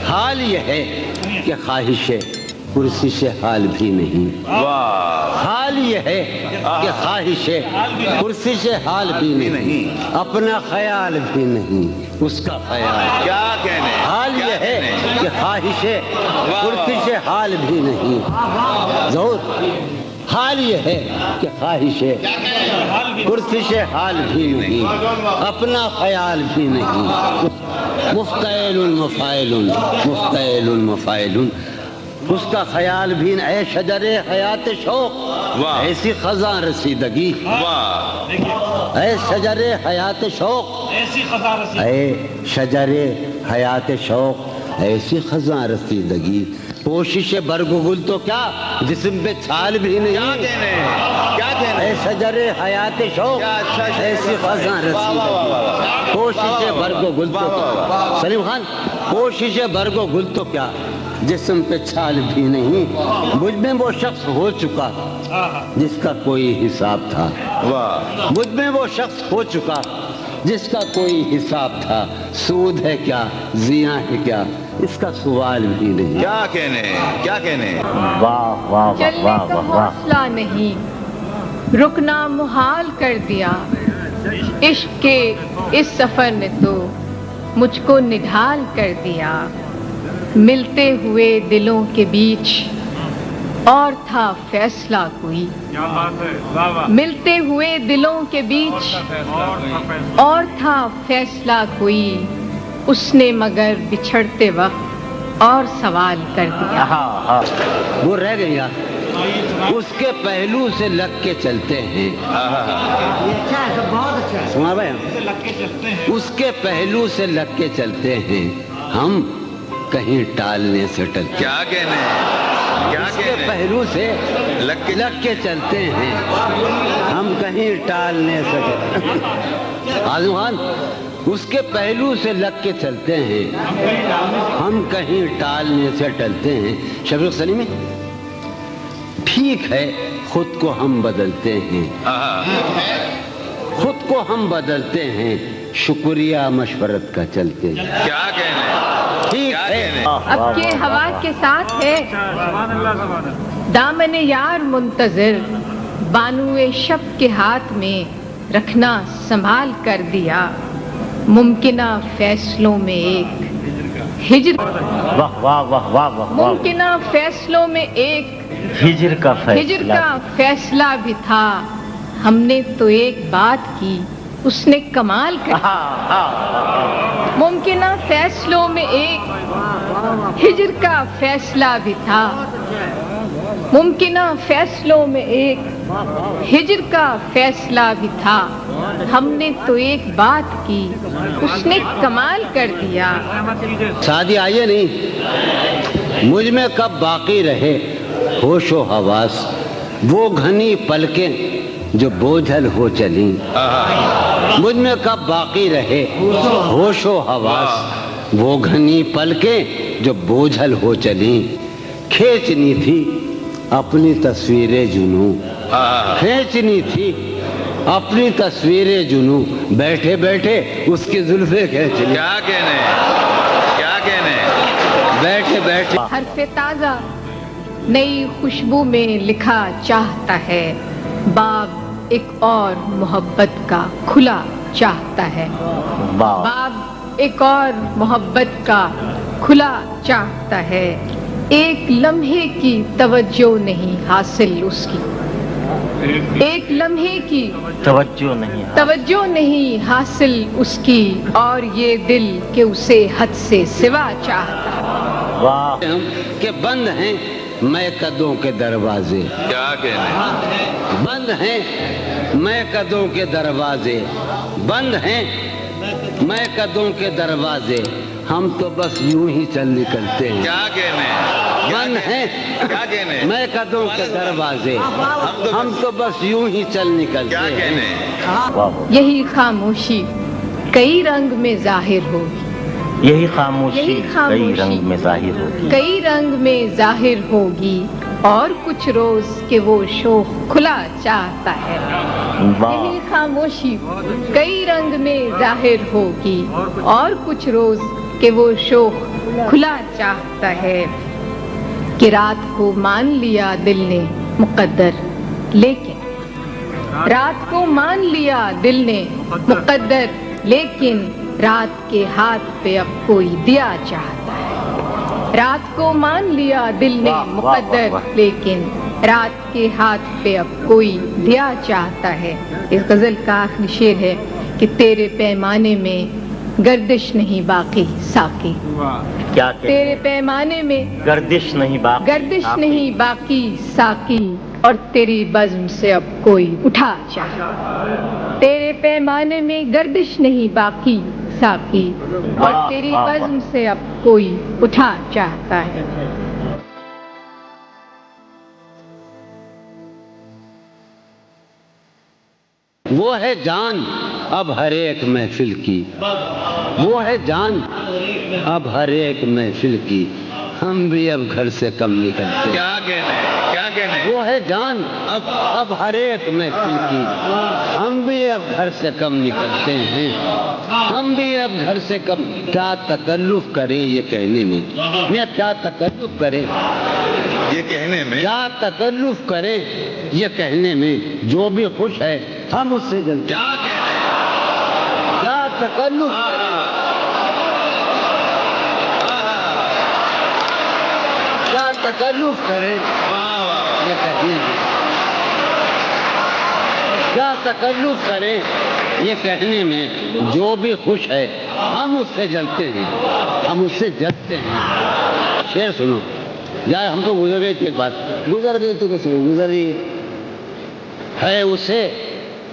حال یہ ہے کہ خواہش کرسی سے حال بھی نہیں. حال یہ ہے کہ خواہش کرسی سے حال بھی نہیں, اپنا خیال بھی نہیں اس کا خیال. کیا کہنے, حال یہ ہے کہ خواہش کرسی سے حال بھی نہیں. ضرور حال یہ ہے کہ خواہش کرسی سے حال بھی نہیں, اپنا خیال بھی نہیں. مفتعل مفاعل مفتعل مفاعل, اس کا خیال بھی اے شجر حیات شوق, ایسی خزاں رسیدگی. اے شجر حیات شوق, اے شجر حیات شوق, ایسی خزاں رسیدگی. کوشش برگ و گل تو کیا جسم پہ چھال بھی نہیں. اے شجر حیات شوق, ایسی خزاں رسیدگی. کوشش برگ و گل تو کیا, سلیم خان, کوشش برگ و گل تو کیا جسم پہ چھال بھی نہیں. مجھ میں وہ شخص ہو چکا جس کا کوئی حساب تھا. مجھ میں وہ شخص ہو چکا جس کا کوئی حساب تھا. سود ہے کیا, زیاں ہے کیا, اس کا سوال بھی نہیں. کیا کہنے, کیا کہنے. واہ واہ چلنے واہ کا واہ واہ. حوصلہ نہیں, رکنا محال کر دیا. عشق کے اس سفر نے تو مجھ کو نڈھال کر دیا. ملتے ہوئے دلوں کے بیچ اور تھا فیصلہ کوئی. ملتے ہوئے دلوں کے بیچ اور تھا فیصلہ کوئی. اس نے مگر بچھڑتے وقت اور سوال کر دیا. وہ رہ گیا, اس کے پہلو سے لگ کے چلتے ہیں. سنا بھائی, اس کے پہلو سے لگ کے چلتے ہیں, ہم کہیں ٹالنے سے ٹلتے. کیا کہنے, کیا اس کے پہلو سے لگ کے چلتے ہیں, ہم کہیں ٹالنے سے ٹلتے. آزم خان, اس کے پہلو سے لگ کے چلتے ہیں, ہم کہیں ٹالنے سے ٹلتے ہیں. شفیق سلیمی, ٹھیک ہے خود کو ہم بدلتے ہیں, خود کو ہم بدلتے ہیں, شکریہ مشورت کا چلتے ہیں. کیا کہنے, ٹھیک ہے اب کے ہوا کے ساتھ ہے دامن یار منتظر. بانوے شب کے ہاتھ میں رکھنا سنبھال کر دیا. ممکنہ فیصلوں میں ایک ہجر, واہ واہ واہ واہ واہ. ممکنہ فیصلوں میں ایک ہجر کا ہجر کا فیصلہ بھی تھا. ہم نے تو ایک بات کی, اس نے کمال کر. ممکنہ فیصلوں میں ایک ہجر کا فیصلہ بھی تھا. ممکنہ فیصلوں میں ایک ہجر کا فیصلہ بھی تھا. ہم نے تو ایک بات کی, اس نے کمال کر دیا. شادی آئیے نہیں, مجھ میں کب باقی رہے ہوش و حواس, وہ گھنی پلکیں جو بوجھل ہو چلیں. مجھ میں کب باقی رہے ہوش و حواس, وہ گھنی پلکیں جو بوجھل ہو چلیں. کھینچنی تھی اپنی تصویریں جنوں, کھینچنی تھی اپنی تصویریں جنوں, بیٹھے بیٹھے اس کی زلفیں کھینچ لی. کیا کہنے, کیا کہنے. بیٹھے بیٹھے حرف تازہ نئی خوشبو میں لکھا چاہتا ہے. باب ایک اور محبت کا کھلا چاہتا ہے. باب ایک اور محبت کا کھلا چاہتا ہے. ایک لمحے کی توجہ نہیں حاصل اس کی, ایک لمحے کی توجہ نہیں حاصل اس کی. اور یہ دل کہ اسے حد سے سوا چاہتا ہے. کہ بند ہیں میں قدوں کے دروازے, کیا کہنے, بند ہیں میں قدوں کے دروازے, بند ہیں میں قدوں کے دروازے. ہم تو بس یوں ہی چل نکلتے ہیں. کیا کہنے, بند ہیں کیا کہنے. میں قدوں کے دروازے, ہم تو بس یوں ہی چل نکلتے کیا ہیں. کہنے. یہی خاموشی کئی رنگ میں ظاہر ہوگی. یہی خاموشی کئی رنگ میں ظاہر ہوگی. کئی رنگ میں ظاہر ہوگی. اور کچھ روز کہ وہ شوق کھلا چاہتا ہے. یہی خاموشی کئی رنگ میں ظاہر ہوگی. اور کچھ روز کہ وہ شوق کھلا چاہتا ہے کہ رات کو مان لیا دل نے مقدر لیکن رات کو مان لیا دل نے مقدر لیکن رات کے ہاتھ پہ اب کوئی دیا چاہتا ہے رات کو مان لیا دل نے مقدر لیکن رات کے ہاتھ پہ اب کوئی دیا چاہتا ہے اس غزل کا آخری شعر ہے کہ تیرے پیمانے میں گردش نہیں باقی ساقی کیا تیرے پیمانے میں گردش نہیں باقی ساقی اور تیری بزم سے اب کوئی اٹھا چاہتا تیرے پیمانے میں گردش نہیں باقی ساقی اور تیری بزم سے اب کوئی اٹھا چاہتا ہے وہ ہے جان اب ہر ایک محفل کی وہ ہے جان اب ہر ایک محفل کی ہم بھی اب گھر سے کم نکلتے کیا کہنے وہ ہے جان اب ہر ایک محفل کی ہم بھی اب گھر سے کم نکلتے ہیں ہم بھی اب گھر سے کم کیا تکلف کریں یہ کہنے میں کیا تکلف کریں یہ کہنے میں کیا تکلف کریں یہ کہنے میں جو بھی خوش ہے ہم اس سے جلتے کیا تکلف کیا تکلف کریں یہ کہنے میں کیا تکلف کریں یہ کہنے میں جو بھی خوش ہے ہم اس سے جلتے ہیں ہم اس سے جلتے ہیں شعر سنو یار ہم تو گزر گئے تھے بات گزر گئی تو کسی گزری ہے اسے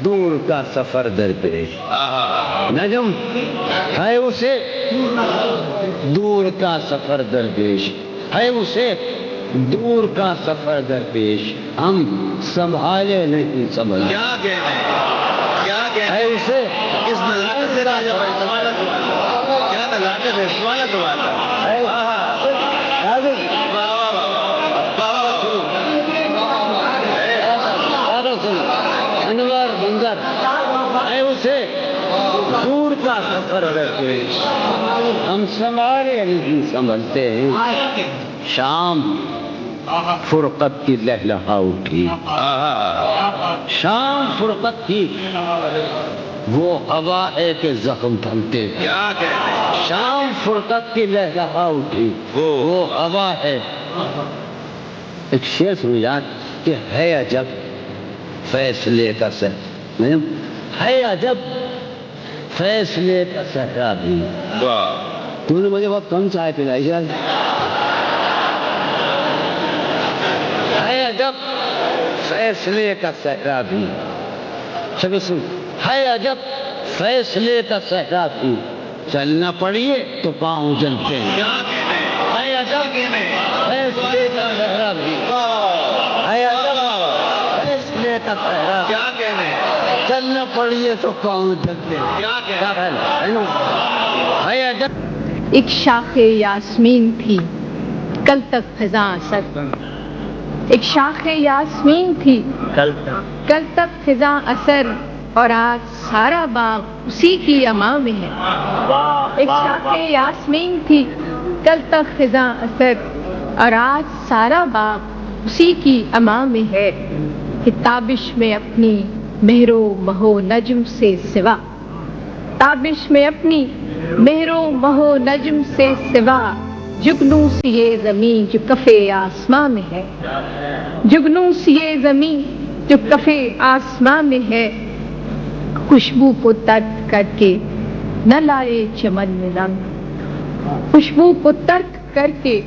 دور کا سفر درپیش نجم ہے اسے دور کا سفر درپیش ہے اسے دور کا سفر درپیش ہم سنبھالے نہیں سنبھل کیا کہنے ہے اسے اس نزاکت سے راجہ بھائی سوالہ کیا نزاکت ہے سوالہ انور بندر ہے اسے دور کا سفر درپیش ہم سنبھالے نہیں سنبھلتے ہیں شام فرقت کی لہلہا اٹھی شام فرقت کی وہ ہوا ہے کہ زخم تھمتے کیا کہنے شام فرقت کی لہلہا اٹھی وہ ہوا ہے ایک شعر سنو یاد کہ ہے عجب فیصلے کا صحرا ہے عجب فیصلے کا صحرا بھی تو نے مجھے بہت کم چائے پلائی ہے عجب فیصلے کا صحرا بھی ہے عجب فیصلے کا صحرا بھی چلنا پڑیے تو پاؤں جلتے ہیں ہے عجب فیصلے کا صحرا بھی ہے عجب فیصلے کا صحرا کیا کہنے چلنا پڑیے تو پاؤں جلتے ہیں ہے عجب ایک شاخ یاسمین تھی کل تک خزاں اثر ایک شاخ یاسمین تھی کل تک خزاں اثر اور آج سارا باغ اسی کی اما میں ہے ایک شاخ یاسمین تھی کل تک خزاں اثر اور آج سارا باغ اسی کی اما میں ہے کہ تابش میں اپنی مہر و مہو نجم سے سوا تابش میں اپنی مہر و مہو نجم سے سوا جگنوں سی یہ زمین جو کفے آسماں میں ہے جگنوں سی یہ زمین جو کفے آسماں میں ہے خوشبو کو ترک کر کے نہ لائے چمن میں رنگ خوشبو کو ترک کر کے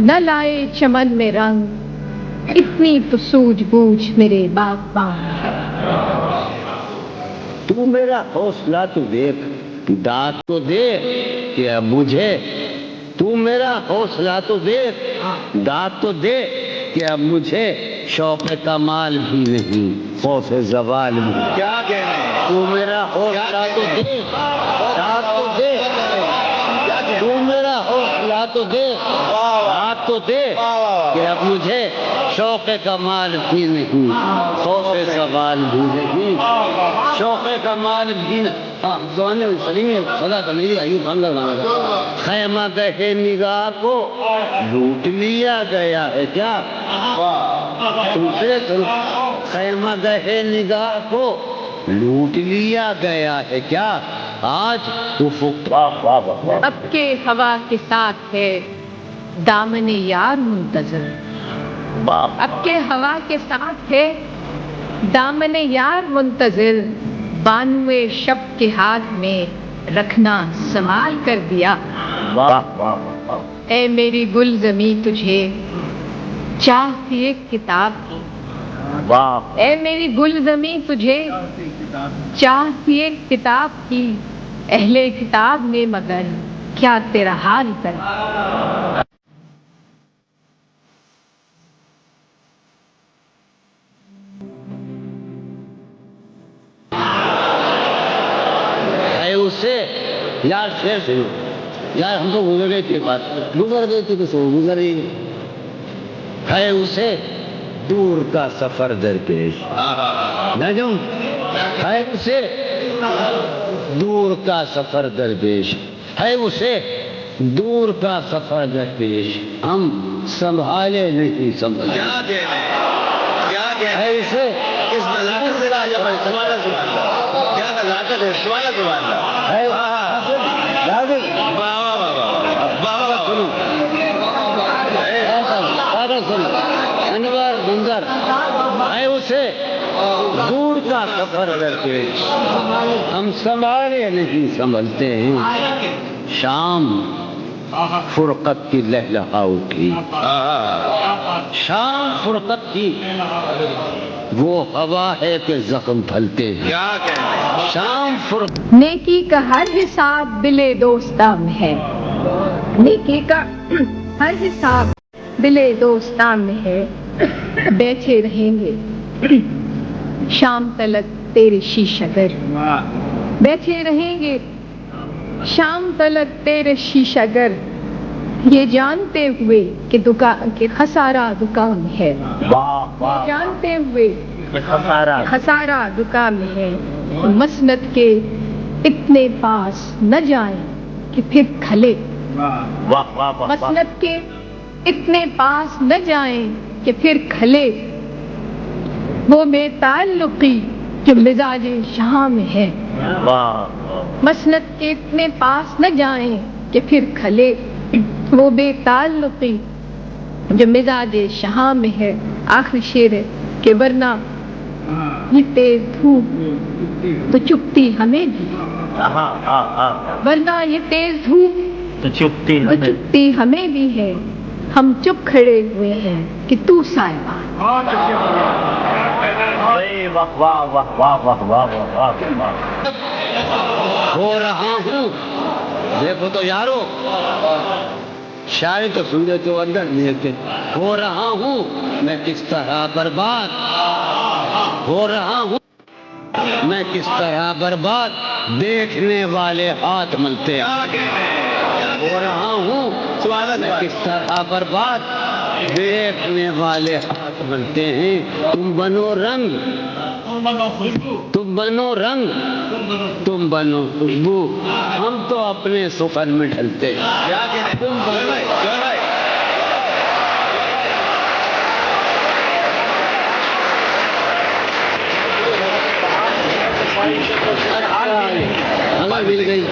نہ لائے چمن میں رنگ اتنی تو سوجھ بوجھ میرے باغبان ہے تو میرا حوصلہ تو دیکھ داد تو دے کہ اب مجھے تو میرا حوصلہ تو دیکھ داد تو دے کہ اب مجھے شوق کمال بھی نہیں خوف زوال بھی کیا کہنے تو میرا حوصلہ تو دے داد تو دے تو میرا حوصلہ تو دے داد تو دے کہ اب مجھے شوق کمال بھی نہیں، خوف سوال بھی نہیں، شوق کمال بھی نہیں، خدا تو نہیں ایوب ہم لگانا خیمہ گہے نگاہ کو لوٹ لیا گیا ہے کیا؟ خیمہ گہے نگاہ کو لوٹ لیا گیا ہے کیا؟ آج افق اب کے ہوا کے ساتھ ہے دامن یار منتظر، اب کے ہوا کے ساتھ ہے دامن یار منتظر، 92 شب کے ہاتھ میں رکھنا سنبھال کر دیا۔ اے میری گل زمیں تجھے چاہتی ایک کتاب کی، اے میری گل زمیں تجھے چاہتی ایک کتاب کی، اہل کتاب نے مگر کیا تیرا حال کر۔ ہے اسے یار شیر سے یار ہم تو گزر گئے تھے، بات گزر گئی تھی تو سو گزر ہی ہے اسے دور کا سفر درپیش نجم، ہے اسے دور کا سفر درپیش، ہے اسے دور کا سفر درپیش، ہم سنبھالے نہیں سنبھالے ہے اسے اس نزاکت سے راجہ بھائی سبحان اللہ، کیا نزاکت ہے، سبحان اللہ، ہے سنو انور منظر ہے اسے دور کا سفر درپیش، ہم سنبھالے نہیں سنبھلتے ہیں، شام فرقت کی لہلہا اٹھی، شام فرقت کی وہ ہوا ہے کہ زخم پھلتے ہیں، کیا کہتے شام فرقت نیکی کا ہر حساب دل دوستاں میں ہے، نیکی کا ہر حساب دل دوستاں میں ہے، بیٹھے رہیں گے شام تلک تیرے شیشہ گر، بیٹھے رہیں گے شام تلک تیرے شیشہ گر، یہ جانتے ہوئے کہ خسارہ دکان ہے، جانتے ہوئے خسارہ دکان میں ہے، مسند کے اتنے پاس نہ جائیں کہ پھر کھلے، مسند کے اتنے پاس نہ جائیں کہ پھر کھلے، وہ بے تعلقی جو مزاج شاہ میں ہے، مسند کے اتنے پاس نہ جائیں کہ پھر کھلے، وہ بے تعلقی جو مزاج شاہ میں ہے۔ آخری شعر ہے کہ ورنہ یہ تیز دھوپ تو چپتی ہمیں بھی، ورنہ یہ تیز دھوپ تو چپتی تو چپتی ہمیں بھی ہے، ہم چپ کھڑے ہوئے ہیں کہ تو سائبان۔ ہو رہا ہوں، دیکھو تو یارو شاعری تو سن لیتے ہو اندر نہیں لیتے، ہو رہا ہوں میں کس طرح برباد، ہو رہا ہوں میں کس طرح برباد، دیکھنے والے ہاتھ ملتے ہیں، ہو رہا ہوں میں کس طرح برباد، دیکھنے والے ہاتھ ملتے ہیں، تم بنو رنگ، تم بنو رنگ، تم بنو خوشبو، ہم تو اپنے سفن میں ڈھلتے ہیں، تم بنو مل گئی